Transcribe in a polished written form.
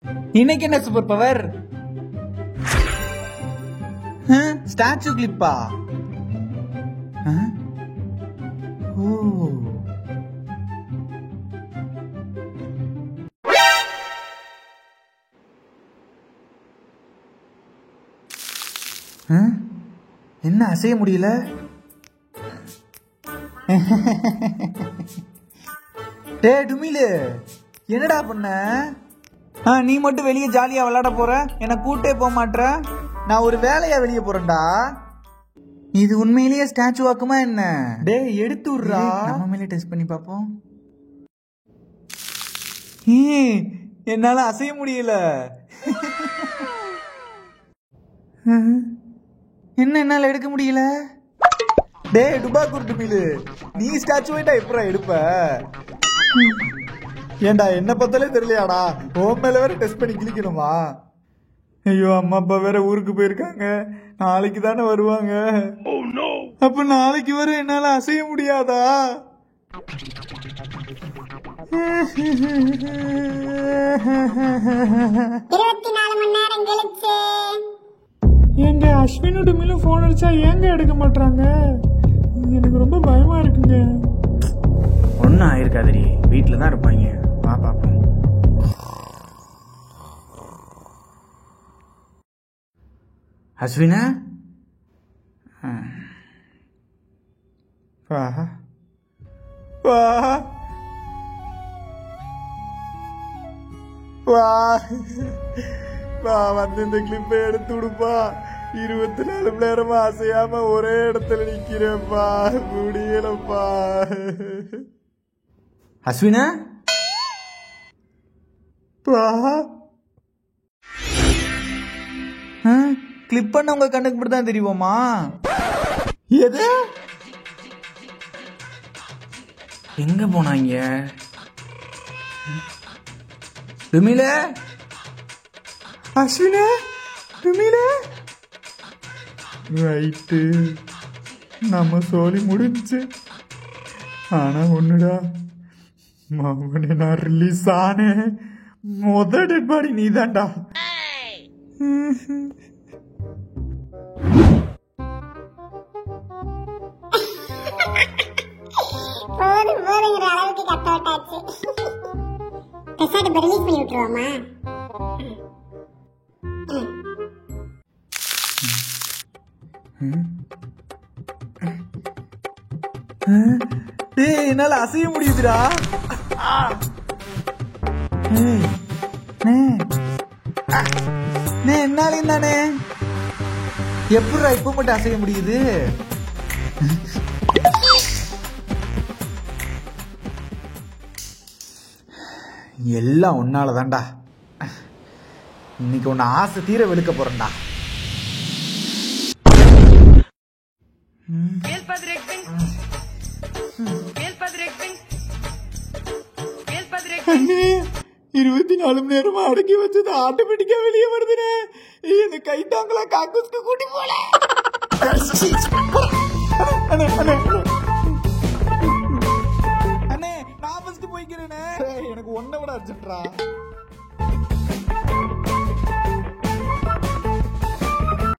இன்னைக்கு என்ன super power? Statue கிளிப்பா? ஓ, என்ன அசைய முடியல? டே டுமிலு, என்னடா பண்ண? நீ மட்டும் வெளியே ஜாலியா விளையாட போற, என்ன கூட்டே போக மாட்டற. நான் ஒரு வேலையா வெளியே போறேன்டா. இது உண்மையிலேயே ஸ்டாச்சு வாக்குமா என்ன? டே எடுத்து விடுறா, நம்ம மேலே டெஸ்ட் பண்ணி பார்ப்போம். என்னால அசைய முடியல. என்ன என்னால எடுக்க முடியல? டே டுபாக்கூர் டுமிலு, நீ ஸ்டாச்சு வைட்டா எப்படா எடுப்ப? ஏண்டா என்ன பார்த்தாலே தெரியலையாடா, ஹோம் மேல வேற டெஸ்ட் பண்ணி கிளிக்கணுமா? ஐயோ, அம்மா அப்பா வேற ஊருக்கு போயிருக்காங்க, நாளைக்கு தானே வருவாங்க. அப்ப நாளைக்கு வர என்னால அசைய முடியாதா? எங்க அஸ்வினோட மேலும் போன் அடிச்சா ஏங்க எடுக்க மாட்டாங்க? எனக்கு ரொம்ப பயமா இருக்குங்க. ஒன்னும் ஆயிருக்காதடி, வீட்டுல தான் இருப்பாங்க, வா பாப்போம். அஸ்வினா, வா வா வா வா, வந்து இந்த கிளிப்பை எடுத்து விடுப்பா. 24 மணி நேரமா அசையாம ஒரே இடத்துல நிக்கிறேன்ப்பா, முடியலப்பா. அஸ்வினா, கிளிப் பண்ண உங்க கண்ணுக்கு இப்படி தான் தெரியுமா? எது? எங்க போனாங்க? டுமிலே, அஸ்வினே, டுமிலே. ரைட்டு, நம்ம சோலி முடிஞ்சு. ஆனா ஒண்ணுடா, மாமனே, நான் ரிலீஸ் ஆனேன், முதல் டெட் பாடி நீ தான்டா. போதுங்கிற அளவுக்கு கட் அவுட் ஆச்சு. பெசாட்டு ரிலீஸ் பண்ணி விட்டுருவோமா? டேய், என்னால அசைய முடியுதுடா. என்னாலையும் தானே. எப்படா இப்ப மட்டும் அசைய முடியுது? எல்லாம் உன்னால தான்டா. இன்னைக்கு உன்னை ஆசை தீர வெளுக்க போறேன்டா. அண்ணே, 24 மணி நேரமா அடக்கி வச்சது ஆட்டோமேட்டிக்கா வெளியே வருதுனே. இந்த கை தாங்களா காக்கூஸ்க்கு கூட்டி போல.